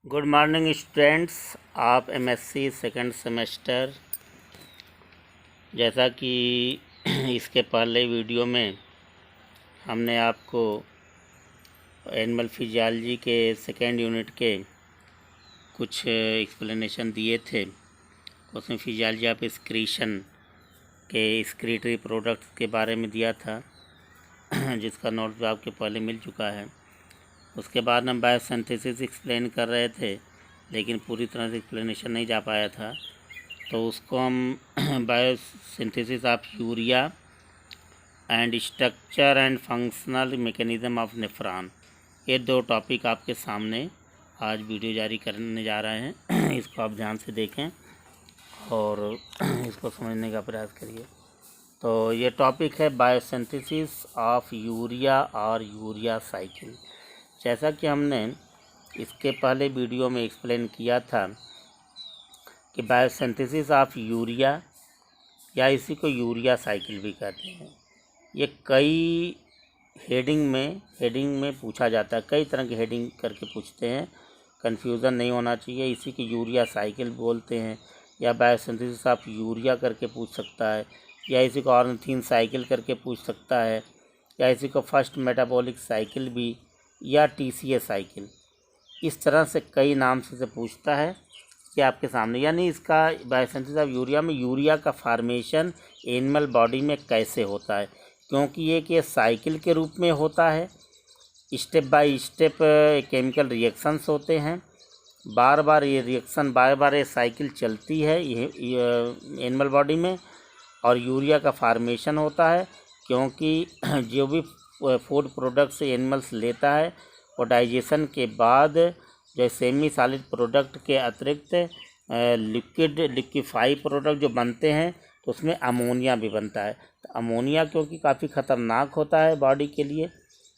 Good morning students. आप MSc second semester, जैसा कि इसके पहले वीडियो में हमने आपको एनिमल फिजियोलॉजी के सेकेंड यूनिट के कुछ एक्सप्लेनेशन दिए थे। उसमें फिजियोलॉजी ऑफ एक्सक्रीशन के एक्सक्रीटरी प्रोडक्ट्स के बारे में दिया था जिसका नोट भी आपके पहले मिल चुका है। उसके बाद हम बायोसिंथेसिस एक्सप्लेन कर रहे थे, लेकिन पूरी तरह से एक्सप्लेनेशन नहीं जा पाया था, तो उसको हम biosynthesis of urea and structure and functional mechanism of nephron, ये दो टॉपिक आपके सामने आज वीडियो जारी करने जा रहे हैं। इसको आप ध्यान से देखें और इसको समझने का प्रयास करिए। तो ये टॉपिक है बायोसिंथेसिस ऑफ यूरिया और यूरिया साइकिल। जैसा कि हमने इसके पहले वीडियो में एक्सप्लेन किया था कि बायोसिंथेसिस ऑफ यूरिया या इसी को यूरिया साइकिल भी कहते हैं, ये कई हेडिंग में पूछा जाता है। कई तरह की हेडिंग करके पूछते हैं, कन्फ्यूज़न नहीं होना चाहिए। इसी की यूरिया साइकिल बोलते हैं, या बायोसिंथेसिस ऑफ यूरिया करके पूछ सकता है, या इसी को ऑर्निथीन साइकिल करके पूछ सकता है, या इसी को फर्स्ट मेटाबॉलिक साइकिल भी, या टीसीए साइकिल। इस तरह से कई नाम से पूछता है कि आपके सामने, यानी इसका बायोसिंथेसिस ऑफ यूरिया में यूरिया का फार्मेशन एनिमल बॉडी में कैसे होता है, क्योंकि ये साइकिल के रूप में होता है। Step by step chemical reactions होते हैं, बार बार ये साइकिल चलती है ये एनिमल बॉडी में, और यूरिया का फार्मेशन होता है, क्योंकि जो भी फूड प्रोडक्ट्स एनिमल्स लेता है और डाइजेशन के बाद जो सेमी सॉलिड प्रोडक्ट के अतिरिक्त लिक्विफाई प्रोडक्ट जो बनते हैं, तो उसमें अमोनिया भी बनता है। तो अमोनिया क्योंकि काफ़ी ख़तरनाक होता है बॉडी के लिए,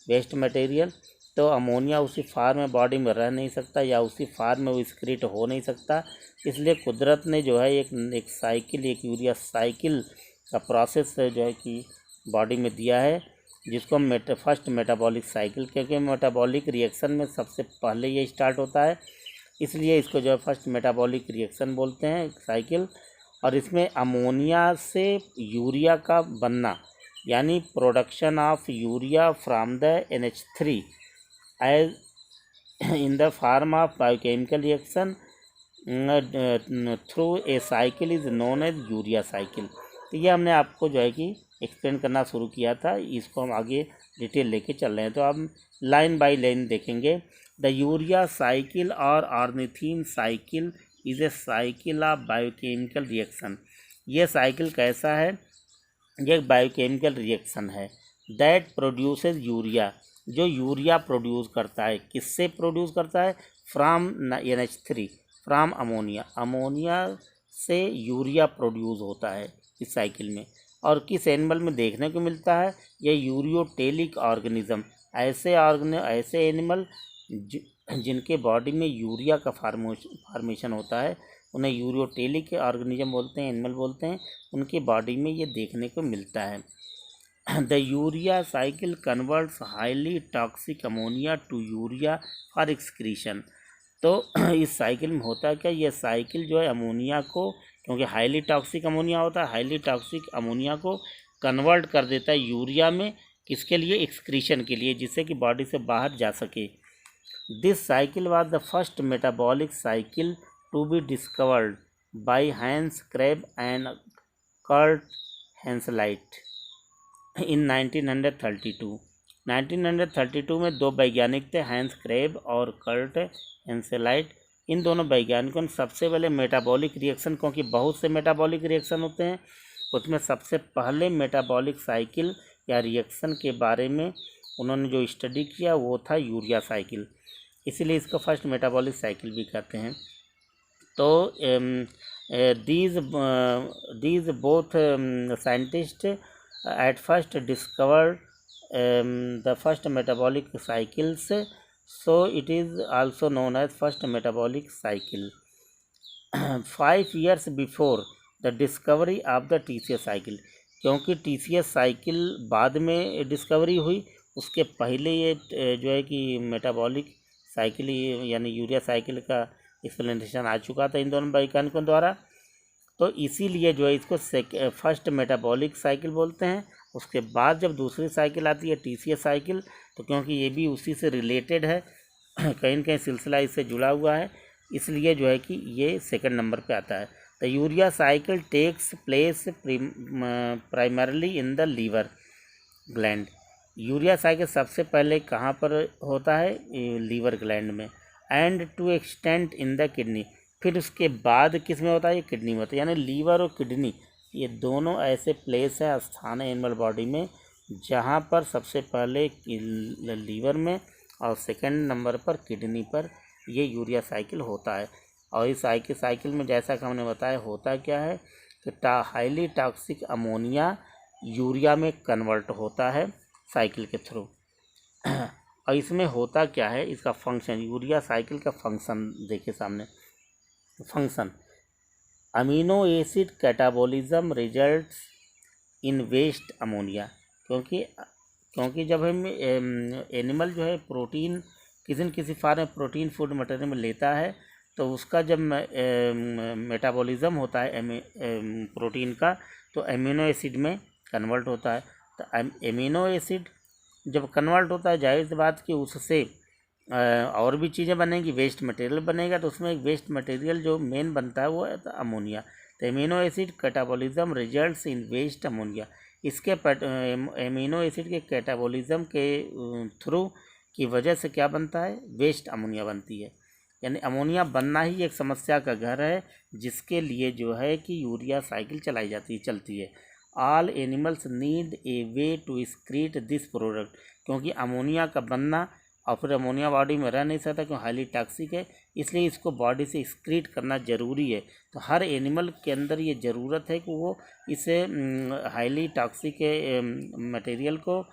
वेस्ट मटेरियल, तो अमोनिया उसी फार्म में बॉडी में रह नहीं सकता, या उसी फार्म में वो एक्सक्रीट हो नहीं सकता। इसलिए कुदरत ने जो है एक साइकिल, एक यूरिया साइकिल का प्रोसेस जो है कि बॉडी में दिया है, जिसको हम फर्स्ट मेटाबॉलिक साइकिल, क्योंकि मेटाबॉलिक रिएक्शन में सबसे पहले ये स्टार्ट होता है, इसलिए इसको जो है फर्स्ट मेटाबॉलिक रिएक्शन बोलते हैं साइकिल। और इसमें अमोनिया से यूरिया का बनना, यानी production of urea from the NH3 as in the form of biochemical reaction through a cycle is known as urea cycle. तो ये हमने आपको जो है कि एक्सप्लेन करना शुरू किया था, इसको हम आगे डिटेल लेके चल रहे हैं। तो हम लाइन बाय लाइन देखेंगे। द यूरिया साइकिल और ornithine cycle is a cycle of biochemical reaction. ये साइकिल कैसा है? ये बायोकेमिकल रिएक्शन है दैट प्रोड्यूसेस यूरिया, जो यूरिया प्रोड्यूस करता है। किससे प्रोड्यूस करता है? From NH3, from ammonia. Ammonia से यूरिया प्रोड्यूस होता है इस साइकिल में। और किस एनिमल में देखने को मिलता है? ये यूरियोटेलिक ऑर्गेनिज्म, ऐसे एनिमल जिनके बॉडी में यूरिया का फार्मेशन होता है, उन्हें यूरियोटेलिक ऑर्गेनिज्म बोलते हैं, एनिमल बोलते हैं। उनकी बॉडी में ये देखने को मिलता है। The urea cycle converts highly toxic ammonia to urea for excretion. तो इस साइकिल में होता है क्या? ये साइकिल जो है अमोनिया को, क्योंकि हाईली टॉक्सिक अमोनिया होता है, हाईली टॉक्सिक अमोनिया को कन्वर्ट कर देता है यूरिया में। किसके लिए? एक्सक्रीशन के लिए, जिससे कि बॉडी से बाहर जा सके। This cycle was the first metabolic cycle to be discovered by Hans Kreb and Kurt Henseleit in 1932। 1932 में दो वैज्ञानिक थे, हैंस क्रेब और कर्ट हेंसेलाइट। इन दोनों वैज्ञानिकों ने सबसे पहले मेटाबॉलिक रिएक्शन, क्योंकि बहुत से मेटाबॉलिक रिएक्शन होते हैं, उसमें सबसे पहले मेटाबॉलिक साइकिल या रिएक्शन के बारे में उन्होंने जो स्टडी किया वो था यूरिया साइकिल, इसीलिए इसको फर्स्ट मेटाबॉलिक साइकिल भी कहते हैं। तो these both scientists at first discovered the first metabolic cycles, so it is also known as first metabolic cycle. 5 years before the discovery of the TCS cycle, क्योंकि TCS cycle बाद में discovery हुई, उसके पहले ये जो है कि मेटाबॉलिक साइकिल यानी यूरिया साइकिल का एक्सप्लेनेशन आ चुका था इन दोनों वैज्ञानिकों द्वारा। तो इसीलिए जो है इसको फर्स्ट मेटाबॉलिक साइकिल बोलते हैं। उसके बाद जब दूसरी साइकिल आती है TCA साइकिल, तो क्योंकि ये भी उसी से रिलेटेड है, कहीं न कहीं सिलसिला इससे जुड़ा हुआ है, इसलिए जो है कि ये सेकंड नंबर पे आता है। The urea cycle takes place primarily in the liver gland. Urea cycle सबसे पहले कहाँ पर होता है? लीवर ग्लैंड में। And to extent in the kidney. फिर उसके बाद किस में होता है? ये किडनी में होता है। यानी लीवर और किडनी ये दोनों ऐसे प्लेस है, स्थान है एनिमल बॉडी में, जहाँ पर सबसे पहले लीवर में और सेकंड नंबर पर किडनी पर ये यूरिया साइकिल होता है। और इस साइकिल में जैसा कि हमने बताया होता क्या है कि हाईली टॉक्सिक अमोनिया यूरिया में कन्वर्ट होता है साइकिल के थ्रू। और इसमें होता क्या है, इसका फंक्शन, यूरिया साइकिल का फंक्शन देखिए सामने। Function: amino acid catabolism results in waste ammonia. क्योंकि जब हम एनिमल जो है प्रोटीन किसी न किसी फॉर्म में प्रोटीन फूड मटेरियल में लेता है, तो उसका जब मेटाबॉलिज्म होता है प्रोटीन का, तो अमीनो एसिड में कन्वर्ट होता है। तो अमीनो एसिड जब कन्वर्ट होता है, जाहिर सी बात कि उससे और भी चीज़ें बनेंगी, वेस्ट मटेरियल बनेगा। तो उसमें एक वेस्ट मटेरियल जो मेन बनता है वो है अमोनिया। तो amino acid catabolism results in waste ammonia. इसके अमीनो एसिड के कैटाबॉलिज्म के थ्रू की वजह से क्या बनता है? वेस्ट अमोनिया बनती है। यानी अमोनिया बनना ही एक समस्या का घर है, जिसके लिए जो है कि यूरिया साइकिल चलती है। All animals need a way to excrete this product. क्योंकि अमोनिया का बनना और फिर अमोनिया बॉडी में रह नहीं सकता, क्योंकि हाईली टॉक्सिक है, इसलिए इसको बॉडी से एक्सक्रीट करना ज़रूरी है। तो हर एनिमल के अंदर ये ज़रूरत है कि वो इसे हाईली टॉक्सिक मटेरियल को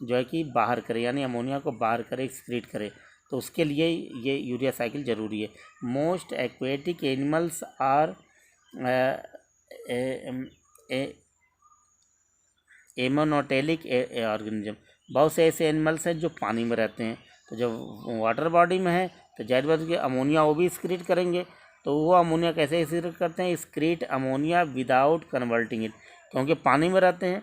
जो है कि बाहर करे, यानी अमोनिया को बाहर करे, एक्सक्रीट करे। तो उसके लिए ये यूरिया साइकिल ज़रूरी है। Most aquatic animals are ammonotelic organism. बहुत से ऐसे एनिमल्स हैं जो पानी में रहते हैं। तो जब वाटर बॉडी में है तो जाहिर बात है कि अमोनिया वो भी एक्सक्रीट करेंगे। तो वो अमोनिया कैसे एक्सक्रीट करते हैं? Excrete ammonia without converting it. क्योंकि पानी में रहते हैं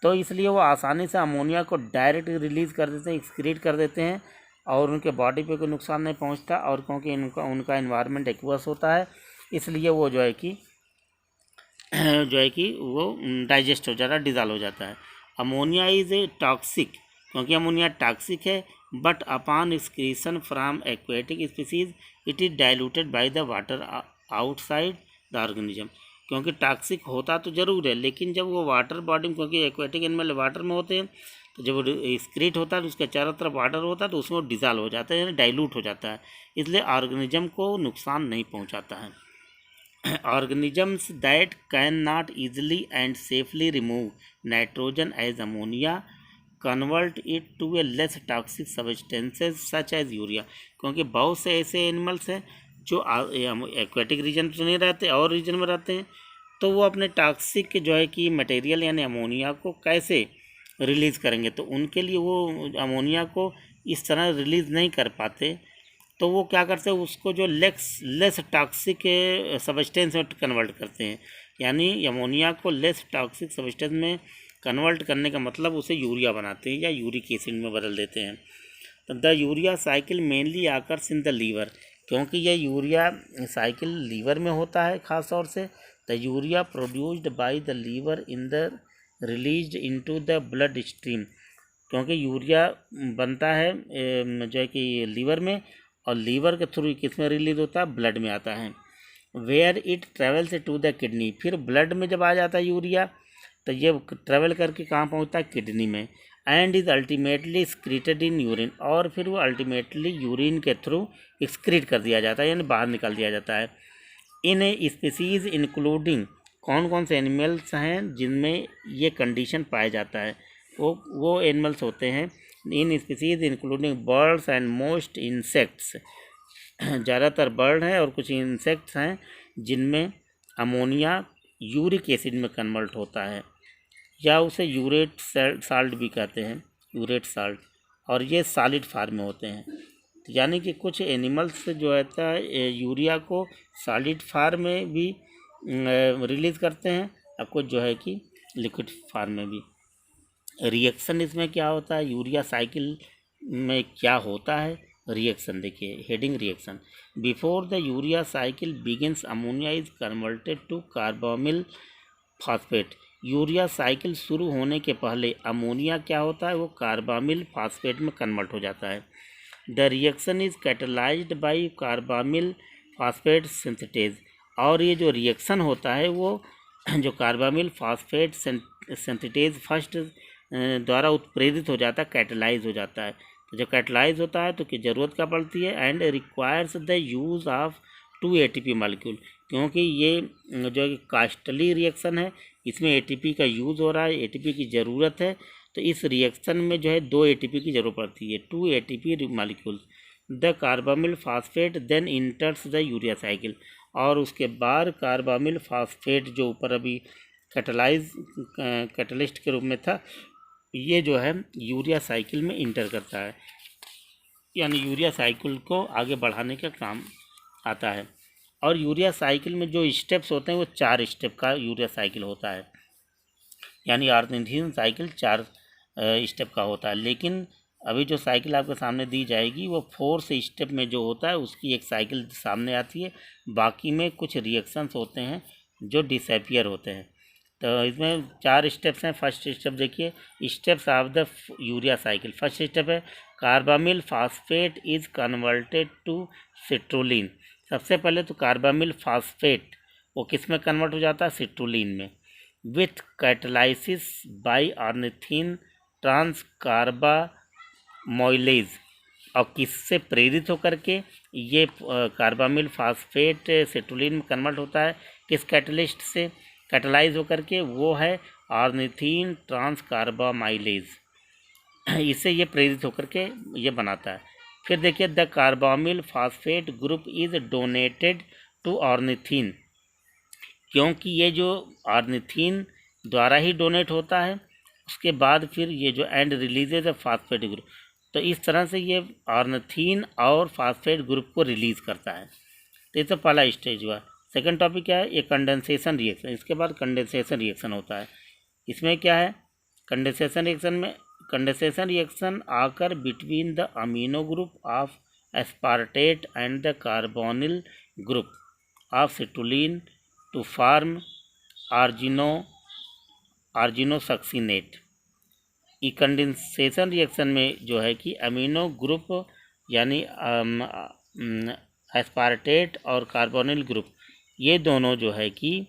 तो इसलिए वो आसानी से अमोनिया को डायरेक्ट रिलीज़ कर देते हैं, एक्सक्रीट कर देते हैं, और उनके बॉडी पे कोई नुकसान नहीं पहुंचता। और क्योंकि उनका एनवायरनमेंट एक्वस होता है, इसलिए वो जो है कि वो डाइजेस्ट हो जाता है, डिज़ॉल्व हो जाता है। अमोनिया इज़ ए टॉक्सिक, क्योंकि अमोनिया टॉक्सिक है, but upon excretion from aquatic species it is diluted by the water outside the organism. क्योंकि टॉक्सिक होता तो ज़रूर है, लेकिन जब वो वाटर बॉडी में, क्योंकि एक्वेटिक एनिमल वाटर में होते हैं, तो जब वो एक्सक्रीट होता है तो उसके चारों तरफ वाटर होता है, तो उसमें डिज़ॉल्व हो जाता है, यानी डाइल्यूट हो जाता है, इसलिए ऑर्गेनिज्म को नुकसान नहीं पहुँचाता है। Organisms that cannot easily and safely remove nitrogen as ammonia convert it to a less toxic substances such as urea। क्योंकि बहुत से ऐसे एनिमल्स हैं जो एक्वेटिक रीजन में नहीं रहते और रीजन में रहते हैं, तो वो अपने टॉक्सिक जो है कि मटेरियल यानी अमोनिया को कैसे रिलीज़ करेंगे? तो उनके लिए वो अमोनिया को इस तरह रिलीज़ नहीं कर पाते, तो वो क्या करते हैं? उसको जो लेस टॉक्सिक सब्सटेंस में कन्वर्ट करते हैं। यानी अमोनिया को लेस टॉक्सिक सब्सटेंस में कन्वर्ट करने का मतलब उसे यूरिया बनाते हैं या यूरिक एसिड में बदल देते हैं। तो the urea cycle mainly occurs in the liver. क्योंकि यह यूरिया साइकिल लीवर में होता है ख़ास तौर से। The urea produced by the liver in the released into the blood stream. क्योंकि यूरिया बनता है जो है कि लीवर में, और लीवर के थ्रू किस में रिलीज होता है? ब्लड में आता है। Where it travels to the kidney. फिर ब्लड में जब आ जाता है यूरिया, तो ये ट्रेवल करके कहाँ पहुँचता है? किडनी में। And is ultimately excreted in urine. और फिर वो अल्टीमेटली यूरिन के थ्रू एक्सक्रीट कर दिया जाता है, यानी बाहर निकाल दिया जाता है। इन ए स्पीसीज़ इंक्लूडिंग, कौन कौन से एनिमल्स हैं जिनमें ये कंडीशन पाया जाता है? वो एनिमल्स होते हैं in species including birds and most insects. ज़्यादातर बर्ड हैं और कुछ इंसेक्ट्स हैं जिनमें अमोनिया यूरिक एसिड में कन्वर्ट होता है, या उसे यूरेट साल्ट भी कहते हैं, यूरेट साल्ट, और ये सॉलिड फॉर्म में होते हैं। तो यानी कि कुछ एनिमल्स जो है यूरिया को सॉलिड फार्म में भी रिलीज़ करते हैं और कुछ जो है कि लिक्विड फार्म में भी। रिएक्शन इसमें क्या होता है, यूरिया साइकिल में क्या होता है। रिएक्शन देखिए, heading reaction. Before the urea cycle begins ammonia is converted to carbamyl phosphate. Urea cycle शुरू होने के पहले अमोनिया क्या होता है, वो कार्बामिल फास्फेट में कन्वर्ट हो जाता है। The reaction is catalysed by carbamyl phosphate synthetase. और ये जो रिएक्शन होता है वो जो कार्बामिल फास्फेट सिंथेटेज फर्स्ट द्वारा उत्प्रेरित हो जाता है, कैटलाइज हो जाता है। तो जब कैटलाइज होता है तो की ज़रूरत क्या पड़ती है, and requires the use of 2 ATP molecule. क्योंकि ये जो कास्टली रिएक्शन है इसमें ATP का यूज़ हो रहा है, ATP की ज़रूरत है। तो इस रिएक्शन में जो है 2 ATP की ज़रूरत पड़ती है, 2 ATP molecules. The carbamyl phosphate then enters the urea cycle. और उसके बाद कार्बामिल फास्फेट जो ऊपर अभी कैटलिस्ट के रूप में था, ये जो है यूरिया साइकिल में इंटर करता है, यानी यूरिया साइकिल को आगे बढ़ाने का काम आता है। और यूरिया साइकिल में जो स्टेप्स होते हैं वो 4 स्टेप का यूरिया साइकिल होता है, यानी ऑर्निथीन साइकिल 4 स्टेप का होता है। लेकिन अभी जो साइकिल आपके सामने दी जाएगी वो 4th स्टेप में जो होता है उसकी एक साइकिल सामने आती है। बाकी में कुछ रिएक्शंस होते हैं जो डिसअपियर होते हैं। तो इसमें 4 स्टेप्स हैं। फर्स्ट स्टेप देखिए, steps of the urea cycle. First step है carbamyl phosphate is converted to citrulline. सबसे पहले तो कार्बामिल फास्फेट वो किस में कन्वर्ट हो जाता है, सिट्रुलिन में, विथ कैटलाइसिस बाय ऑर्निथीन ट्रांसकार्बामोइलेज। और किससे प्रेरित होकर के ये कार्बामिल फास्फेट सिट्रुलिन में कन्वर्ट होता है, किस कैटलिस्ट से कैटलाइज होकर के, वो है ऑर्निथीन ट्रांसकार्बामाइलेज। इससे ये प्रेरित होकर के ये बनाता है। फिर देखिए, the carbamyl phosphate group is donated to ornithine. क्योंकि ये जो ऑर्निथीन द्वारा ही डोनेट होता है, उसके बाद फिर ये जो and releases of phosphate group, तो इस तरह से ये ऑर्निथीन और फास्फेट ग्रुप को रिलीज़ करता है। तो ये तो पहला स्टेज हुआ। सेकंड टॉपिक क्या है, ये कंडेंसेशन रिएक्शन। इसके बाद कंडेंसेशन रिएक्शन होता है। इसमें क्या है, कंडेंसेशन रिएक्शन में condensation reaction occur between the amino group of aspartate and the carbonyl group of citrulline to form argininosuccinate. ई कंडेंसेशन रिएक्शन में जो है कि अमीनो ग्रुप यानी एस्पार्टेट और कार्बोनिल ग्रुप, ये दोनों जो है कि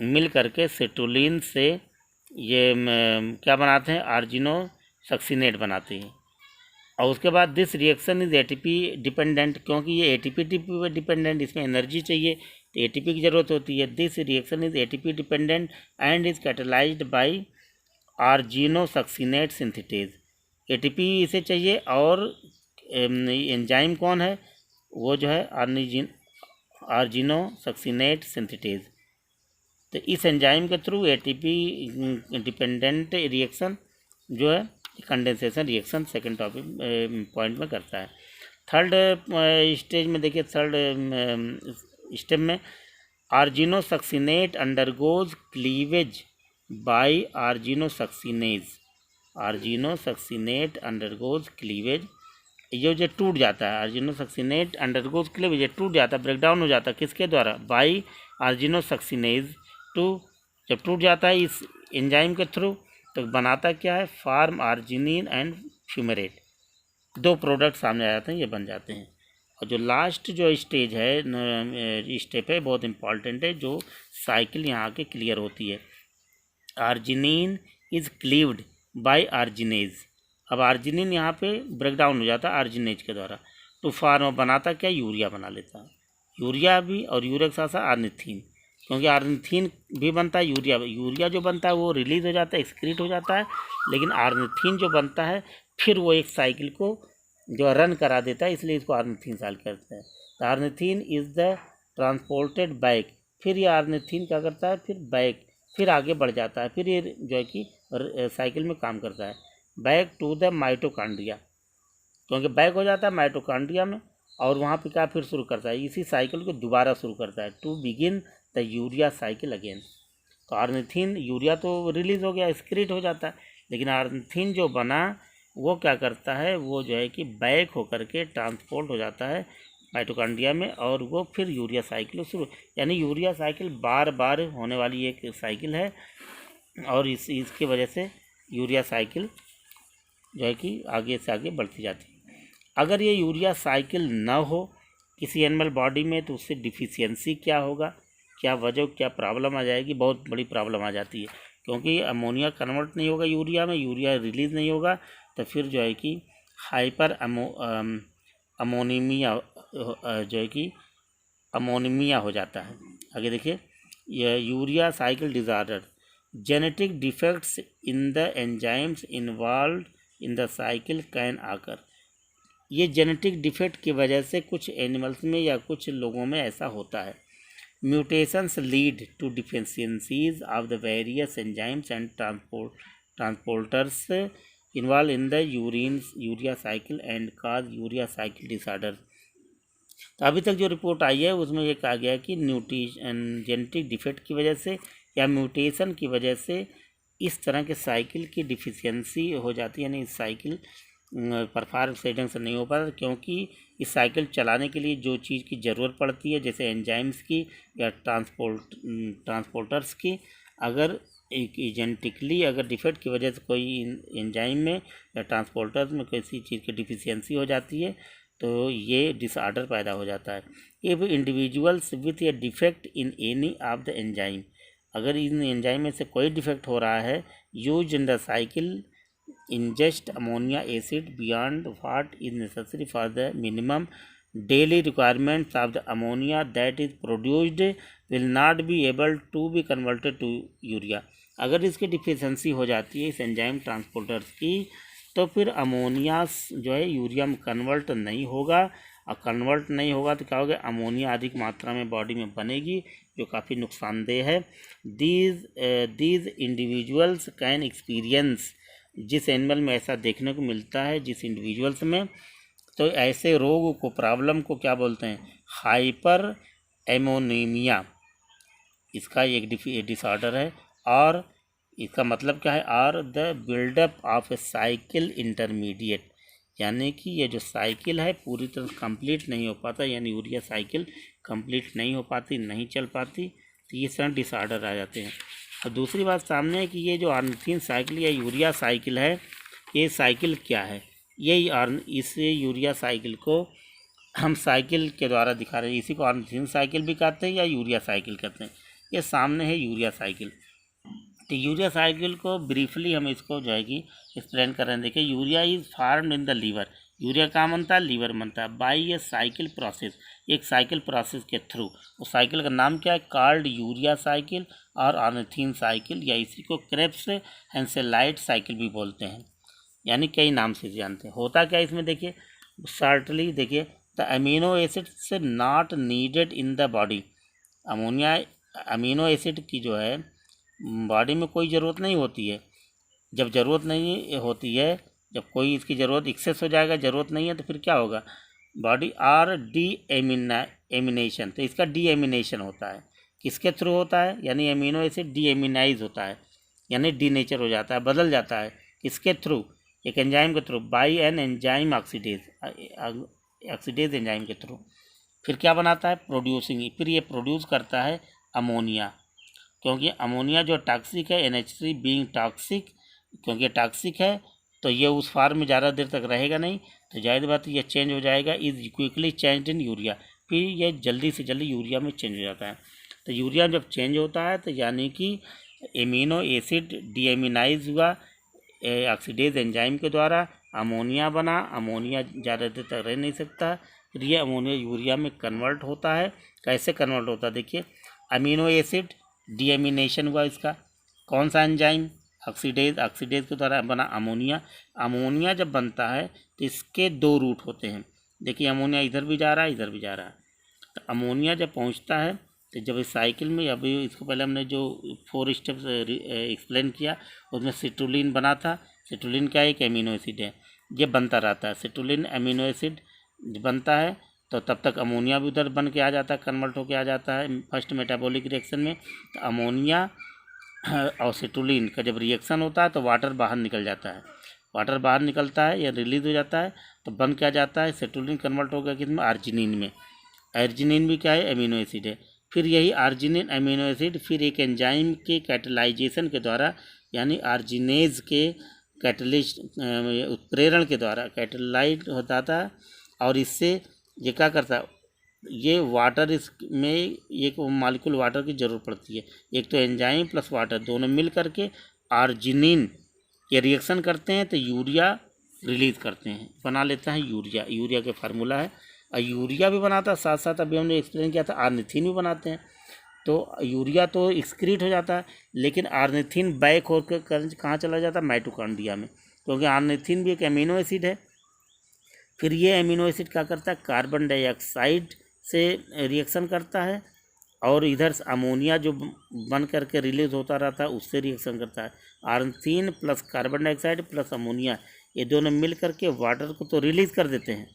मिल करके सिट्रुलिन से ये क्या बनाते हैं, आर्जिनोसक्सिनेट बनाते हैं। और उसके बाद this reaction is ATP dependent. क्योंकि ये ATP डिपेंडेंट, इसमें एनर्जी चाहिए तो ATP की ज़रूरत होती है। This reaction is ATP dependent and is catalysed by argininosuccinate synthetase. ATP इसे चाहिए और एंजाइम कौन है, वो जो है आर्जिनोसक्सिनेट सिंथेटेज। तो इस एंजाइम के थ्रू ATP डिपेंडेंट रिएक्शन जो है condensation reaction second topic point में करता है। थर्ड स्टेज में देखिए, थर्ड स्टेप में argininosuccinate undergoes cleavage by argininosuccinase. Argininosuccinate undergoes cleavage, ये जो टूट जाता है, आर्जिनोसक्सिनेट अंडरगोज क्लीवेज, ये टूट जाता है, ब्रेकडाउन हो जाता है, किसके द्वारा, बाय आर्जिनोसक्सिनेज टू। जब टूट जाता है इस एंजाइम के थ्रू तो बनाता क्या है, form arginine and fumarate. 2 product सामने आ जाते हैं, ये बन जाते हैं। और जो लास्ट जो स्टेज है, स्टेप है, बहुत इंपॉर्टेंट है, जो साइकिल यहाँ के क्लियर होती है। Arginine is cleaved by arginase. अब आर्जिनिन यहाँ पे ब्रेकडाउन हो जाता है आर्जिनेज के द्वारा, तो फार्म बनाता क्या, यूरिया बना लेता है। यूरिया भी, और यूरिया के साथ साथ आर्निथीन, क्योंकि आर्निथीन भी बनता है, यूरिया जो बनता है वो रिलीज हो जाता है, एक्सक्रीट हो जाता है, लेकिन आर्निथीन जो बनता है फिर वो एक साइकिल को जो रन करा देता है, इसलिए इसको आर्निथीन साइकिल कहते हैं। तो आर्निथीन इज द ट्रांसपोर्टेड बैक। फिर ये आर्निथीन क्या करता है, फिर बैक, फिर आगे बढ़ जाता है, फिर ये जो है कि साइकिल में काम करता है, बैक टू द माइटोकॉन्ड्रिया। क्योंकि बैक हो जाता है माइटोकॉन्ड्रिया में और वहाँ पे क्या फिर शुरू करता है, इसी साइकिल को दोबारा शुरू करता है, to begin the urea cycle again. तो ऑर्निथिन, यूरिया तो रिलीज हो गया, एक्सक्रीट हो जाता है, लेकिन ऑर्निथिन जो बना वो क्या करता है, वो जो है कि बैक होकर के ट्रांसपोर्ट हो जाता है माइटोकॉन्ड्रिया में और वो फिर यूरिया साइकिल शुरू, यानी यूरिया साइकिल बार बार होने वाली एक साइकिल है और इसकी वजह से यूरिया साइकिल जो है कि आगे से आगे बढ़ती जाती है। अगर ये यूरिया साइकिल ना हो किसी एनिमल बॉडी में तो उससे डिफिशियंसी क्या होगा, क्या वजह, क्या प्रॉब्लम आ जाएगी, बहुत बड़ी प्रॉब्लम आ जाती है, क्योंकि अमोनिया कन्वर्ट नहीं होगा यूरिया में, यूरिया रिलीज़ नहीं होगा, तो फिर जो है कि हाइपर अमोनीमिया जो है कि अमोनीमिया हो जाता है। आगे देखिए, यह urea cycle disorder, genetic defects in the enzymes involve in the cycle can occur. ये जेनेटिक डिफेक्ट की वजह से कुछ एनिमल्स में या कुछ लोगों में ऐसा होता है। Mutations lead to deficiencies of the various enzymes and transporters involve in the urea cycle and cause urea cycle disorder. तो अभी तक जो रिपोर्ट आई है उसमें ये कहा गया है कि जेनेटिक डिफेक्ट की वजह से या म्यूटेशन की वजह से इस तरह के साइकिल की डिफिशियंसी हो जाती है, यानी इस साइकिल परफॉर्म सही ढंग से नहीं हो पाता, क्योंकि इस साइकिल चलाने के लिए जो चीज़ की ज़रूरत पड़ती है जैसे एंजाइम्स की या ट्रांसपोर्टर्स की, अगर एक जेनेटिकली अगर डिफेक्ट की वजह से कोई एंजाइम में या ट्रांसपोर्टर्स में किसी चीज़ की डिफिशियंसी हो जाती है तो ये डिसऑर्डर पैदा हो जाता है। If individuals with A defect in any of the enzyme, अगर इन एंजाइम में से कोई डिफेक्ट हो रहा है, use in the cycle ingest ammonia acid beyond what is necessary for the minimum daily requirements of the ammonia that is produced will not be able to be converted to urea। अगर इसकी deficiency हो जाती है इस enzyme transporters की तो फिर ammonia जो है यूरिया में कन्वर्ट नहीं होगा, और कन्वर्ट नहीं होगा तो क्या होगा, अमोनिया अधिक मात्रा में बॉडी में बनेगी जो काफ़ी नुकसानदेह है। दीज इंडिविजुअल्स कैन एक्सपीरियंस, जिस एनिमल में ऐसा देखने को मिलता है जिस इंडिविजुअल्स में, तो ऐसे रोग को, प्रॉब्लम को क्या बोलते हैं, हाइपर एमोनीमिया, इसका एक डिसऑर्डर है। और इसका मतलब क्या है, are the buildup of a cycle intermediate, यानी कि ये जो साइकिल है पूरी तरह कंप्लीट नहीं हो पाता, यानी यूरिया साइकिल कंप्लीट नहीं हो पाती, नहीं चल पाती, तो ये सारे डिसऑर्डर आ जाते हैं। और दूसरी बात सामने है कि ये जो ऑर्निथिन साइकिल या यूरिया साइकिल है, ये साइकिल क्या है, इस यूरिया साइकिल को हम साइकिल के द्वारा दिखा रहे हैं, इसी को ऑर्निथिन साइकिल भी कहते हैं या यूरिया साइकिल कहते हैं। ये सामने है यूरिया साइकिल। तो यूरिया साइकिल को ब्रीफली हम इसको जो है कि एक्सप्लेन कर रहे हैं। देखिए, urea is formed in the liver, urea कहाँ बनता है, लीवर बनता है, बाई ए साइकिल प्रोसेस, एक साइकिल प्रोसेस के थ्रू। उस साइकिल का नाम क्या है, कॉल्ड यूरिया साइकिल और ऑर्निथिन साइकिल, या इसी को क्रेब्स हैंसेलाइट साइकिल भी बोलते हैं, यानी कई नाम से जानते हैं। होता क्या इसमें देखिए, शॉर्टली देखिए, the amino acids not needed in the body, amino acid की जो है बॉडी में कोई ज़रूरत नहीं होती है। जब ज़रूरत नहीं होती है, जब कोई इसकी ज़रूरत एक्सेस हो जाएगा, ज़रूरत नहीं है, तो फिर क्या होगा, बॉडी आर डी एमिनेशन, तो इसका डी एमिनेशन होता है, किसके थ्रू होता है, यानी एमिनो एसिड डी एमिनाइज होता है, यानी डी नेचर हो जाता है, बदल जाता है, किसके थ्रू, एक एंजाइम के through, by an enzyme oxidase enzyme के थ्रू। फिर क्या बनाता है, प्रोड्यूसिंग, फिर ये प्रोड्यूस करता है अमोनिया, क्योंकि अमोनिया जो टॉक्सिक है, NH3 बीइंग टॉक्सिक, क्योंकि टॉक्सिक है तो ये उस फार्म में ज़्यादा देर तक रहेगा नहीं, तो जाहिर बात ये चेंज हो जाएगा, is quickly change in urea, फिर ये जल्दी से जल्दी यूरिया में चेंज हो जाता है। तो यूरिया जब चेंज होता है तो यानी कि एमिनो एसिड डीएमिनाइज हुआ ऑक्सीडेज एंजाइम के द्वारा, अमोनिया बना, अमोनिया ज़्यादा देर तक रह नहीं सकता, फिर ये अमोनिया यूरिया में कन्वर्ट होता है। कैसे कन्वर्ट होता है, देखिए, अमीनो एसिड डीएमिनेशन हुआ, इसका कौन सा एंजाइम, ऑक्सीडेज के द्वारा बना अमोनिया। अमोनिया जब बनता है तो इसके दो रूट होते हैं, देखिए अमोनिया इधर भी जा रहा है, इधर भी जा रहा है। तो अमोनिया जब पहुंचता है तो जब इस साइकिल में, अभी इसको पहले हमने जो 4 स्टेप्स एक्सप्लेन किया उसमें सिट्रुलिन बना था, सिट्रुलिन क्या एक एमिनो एसिड है, ये बनता रहता है। सिट्रुलिन अमीनो एसिड बनता है तो तब तक अमोनिया भी उधर बन के आ जाता है, कन्वर्ट होके आ जाता है फर्स्ट मेटाबॉलिक रिएक्शन में। तो अमोनिया और सिट्रुलिन का जब रिएक्शन होता है तो वाटर बाहर निकल जाता है, वाटर बाहर निकलता है या रिलीज हो जाता है तो बन क्या जाता है, सिट्रुलिन कन्वर्ट हो गया किसमें, आर्जिनिन में। आर्जिनिन भी क्या है, अमीनो एसिड है। फिर यही आर्जिनिन अमीनो एसिड फिर एक एंजाइम के कैटलाइजेशन के द्वारा, यानी आर्जिनेज के कैटलिस्ट उत्प्रेरण के द्वारा कैटलाइट होता था, और इससे ये क्या करता है, ये वाटर इसमें एक मालिक्यूल वाटर की ज़रूरत पड़ती है। एक तो एंजाइम प्लस वाटर दोनों मिल करके आर्जिनिन ये रिएक्शन करते हैं तो यूरिया रिलीज करते हैं, बना लेता है यूरिया। यूरिया के फार्मूला है, और यूरिया भी बनाता है साथ साथ अभी हमने एक्सप्लेन किया था आर्निथिन भी बनाते हैं। तो यूरिया तो एक्सक्रीट हो जाता है, लेकिन आर्निथिन बैक होकर कहाँ चला जाता है, माइटोकॉन्ड्रिया में, क्योंकि आर्निथिन भी एक अमीनो एसिड है। फिर ये अमीनो एसिड क्या करता है, कार्बन डाइऑक्साइड से रिएक्शन करता है, और इधर से अमोनिया जो बन करके रिलीज होता रहता है उससे रिएक्शन करता है। Ornithine plus carbon dioxide plus ammonia ये दोनों मिल करके वाटर को तो रिलीज़ कर देते हैं,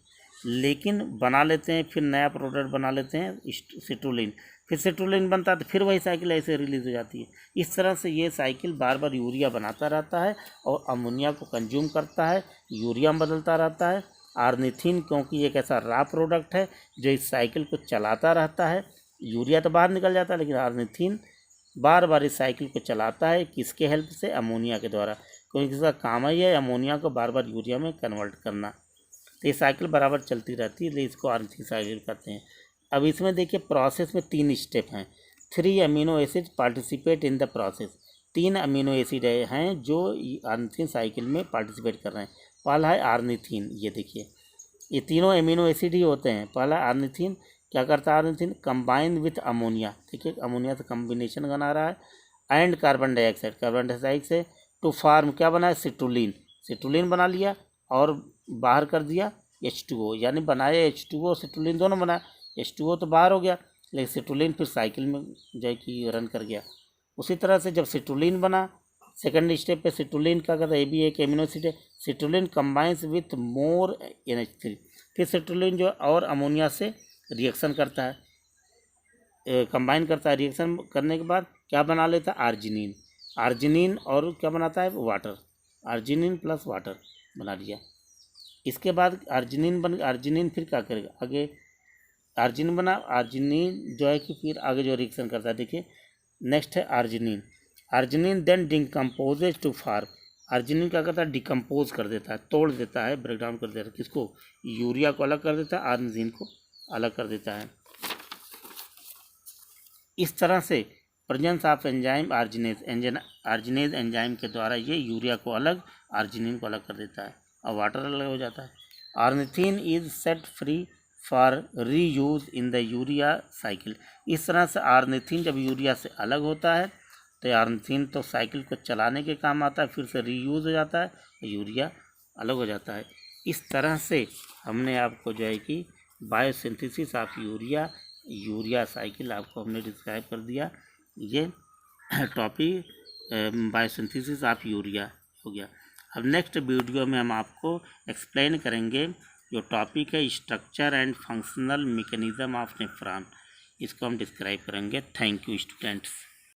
लेकिन बना लेते हैं फिर नया प्रोडक्ट बना लेते हैं सिट्रुलिन। फिर सिट्रुलिन बनता है तो फिर वही साइकिल ऐसे रिलीज़ हो जाती है। इस तरह से ये साइकिल बार बार यूरिया बनाता रहता है और अमोनिया को कंज्यूम करता है, यूरिया में बदलता रहता है। आर्निथिन क्योंकि एक ऐसा रॉ प्रोडक्ट है जो इस साइकिल को चलाता रहता है, यूरिया तो बाहर निकल जाता है, लेकिन आर्निथिन बार बार इस साइकिल को चलाता है, किसके हेल्प से, अमोनिया के द्वारा, क्योंकि इसका काम ही है अमोनिया को बार बार यूरिया में कन्वर्ट करना। तो ये साइकिल बराबर चलती रहती है, इसलिए इसको आर्निथिन साइकिल कहते हैं। अब इसमें देखिए प्रोसेस में 3 स्टेप हैं। 3 amino acid participate in the process. 3 amino acid हैं जो आर्निथिन साइकिल में पार्टिसिपेट कर रहे हैं। पहला है आर्निथिन, ये देखिए ये तीनों अमीनो एसिड ही होते हैं। पहला आर्निथिन क्या करता है, आर्निथिन कंबाइन विथ अमोनिया, ठीक है, अमोनिया से कम्बिनेशन बना रहा है, and carbon dioxide, carbon dioxide से टू फार्म क्या बना है, सिट्रुलिन, सिट्रुलिन बना लिया और बाहर कर दिया H2O, यानी बनाया H2O सिट्रुलिन दोनों बना। H2O तो बाहर हो गया, लेकिन सिट्रुलिन फिर साइकिल में जो कि रन कर गया। उसी तरह से जब सिट्रुलिन बना, सेकंड स्टेप पे सिट्रुलिन का करता है, ये भी एक एमिनो एसिड है। Citrulline combines with more NH3, फिर सिट्रुलिन जो और अमोनिया से रिएक्शन करता है, कंबाइन करता है। रिएक्शन करने के बाद क्या बना लेता है, आर्जिनिन, आर्जिनिन और क्या बनाता है, वाटर, आर्जिनिन प्लस वाटर बना लिया। इसके बाद आर्जिनिन फिर क्या करेगा आगे, आर्जिनिन बना, आर्जिनिन जो है कि फिर आगे जो रिएक्शन करता है, देखिए नेक्स्ट है arginine. Arginine then decomposes to form, arginine क्या करता है, डिकम्पोज कर देता है, तोड़ देता है, ब्रेक डाउन कर देता है, किसको, यूरिया को अलग कर देता है, आर्जिनिन को अलग कर देता है। इस तरह से presence of enzyme arginase enzyme के द्वारा ये यूरिया को अलग, आर्जिनिन को अलग कर देता है और वाटर अलग हो जाता है। Ornithine is set free for reuse in the urea cycle. इस तरह से आर्निथिन जब यूरिया से अलग होता है तो आर्निथिन तो साइकिल को चलाने के काम आता है, फिर से रीयूज हो जाता है, यूरिया अलग हो जाता है। इस तरह से हमने आपको जो है कि बायोसिंथेसिस ऑफ यूरिया साइकिल आपको हमने डिस्क्राइब कर दिया। ये टॉपिक बायोसिंथेसिस ऑफ यूरिया हो गया। अब नेक्स्ट वीडियो में हम आपको एक्सप्लेन करेंगे जो टॉपिक है structure and functional mechanism of nephron, इसको हम डिस्क्राइब करेंगे। Thank you students.